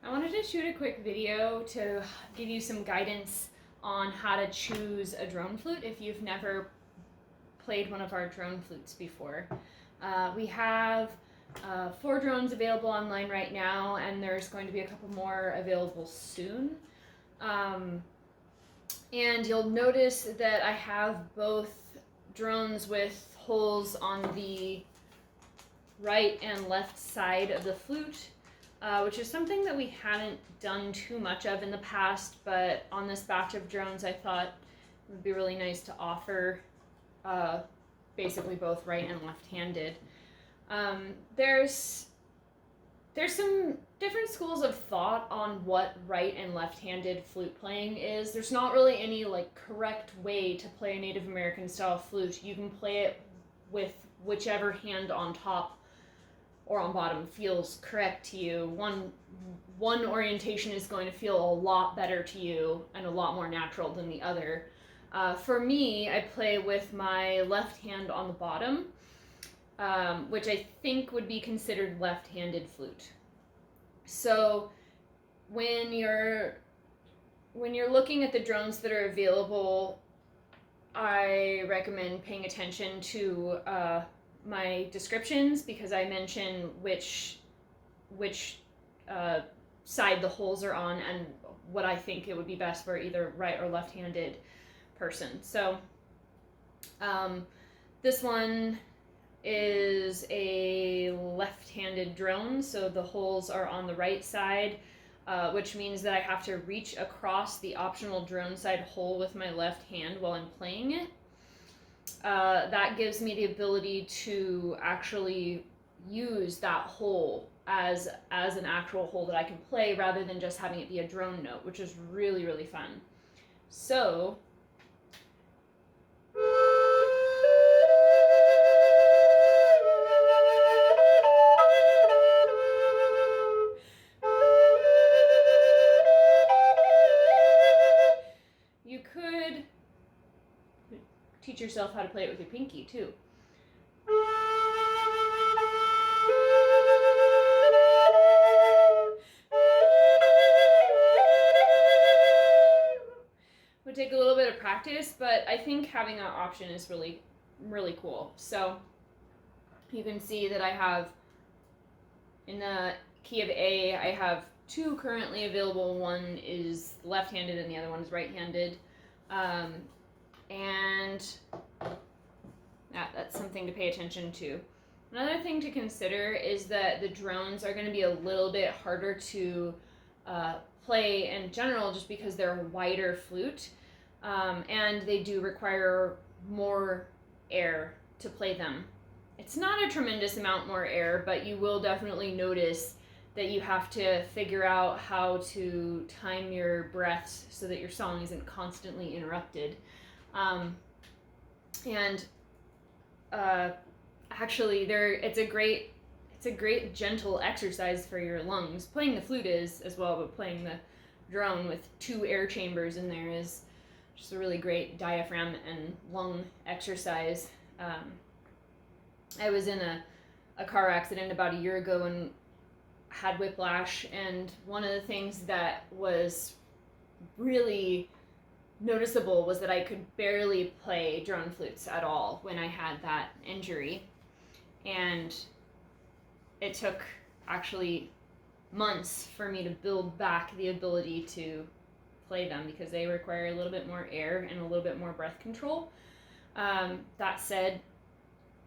I wanted to shoot a quick video to give you some guidance on how to choose a drone flute if you've never played one of our drone flutes before. We have 4 drones available online right now, and there's going to be a couple more available soon. And you'll notice that I have both drones with holes on the right and left side of the flute, which is something that we hadn't done too much of in the past, but on this batch of drones I thought it would be really nice to offer basically both right and left-handed. There's some different schools of thought on what right and left-handed flute playing is. There's not really any correct way to play a Native American style flute. You can play it with whichever hand on top or on bottom feels correct to you. One orientation is going to feel a lot better to you and a lot more natural than the other. For me, I play with my left hand on the bottom, which I think would be considered left-handed flute. So when you're looking at the drones that are available, I recommend paying attention to my descriptions, because I mention which side the holes are on and what I think it would be best for either right or left-handed person. So this one is a left-handed drone, so the holes are on the right side, which means that I have to reach across the optional drone side hole with my left hand while I'm playing it. That gives me the ability to actually use that hole as an actual hole that I can play, rather than just having it be a drone note, which is really, really fun. So you could teach yourself how to play it with your pinky too. Would take a little bit of practice, but I think having that option is really, really cool. So you can see that I have, in the key of A, I have 2 currently available. One is left-handed and the other one is right-handed. And that's something to pay attention to. Another thing to consider is that the drones are going to be a little bit harder to play in general, just because they're a wider flute, and they do require more air to play them. It's not a tremendous amount more air, but you will definitely notice that you have to figure out how to time your breaths so that your song isn't constantly interrupted. Actually, it's a great gentle exercise for your lungs. Playing the flute is as well, but playing the drone with 2 air chambers in there is just a really great diaphragm and lung exercise. I was in a car accident about a year ago and had whiplash, and one of the things that was really noticeable was that I could barely play drone flutes at all when I had that injury. And it took actually months for me to build back the ability to play them, because they require a little bit more air and a little bit more breath control. That said,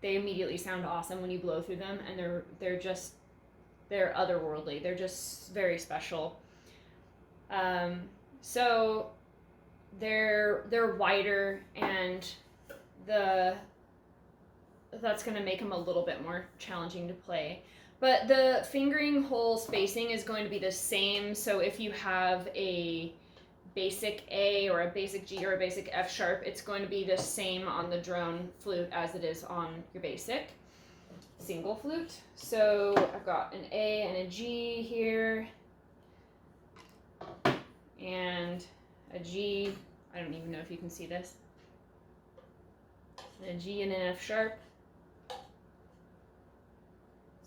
they immediately sound awesome when you blow through them, and they're otherworldly. They're just very special. So they're wider, and that's going to make them a little bit more challenging to play. But the fingering hole spacing is going to be the same. So if you have a basic A or a basic G or a basic F sharp, it's going to be the same on the drone flute as it is on your basic single flute. So I've got an A and a G here, and a G, I don't even know if you can see this, and a G and an F sharp.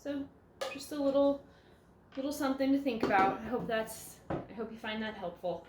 So just a little little something to think about. I hope you find that helpful.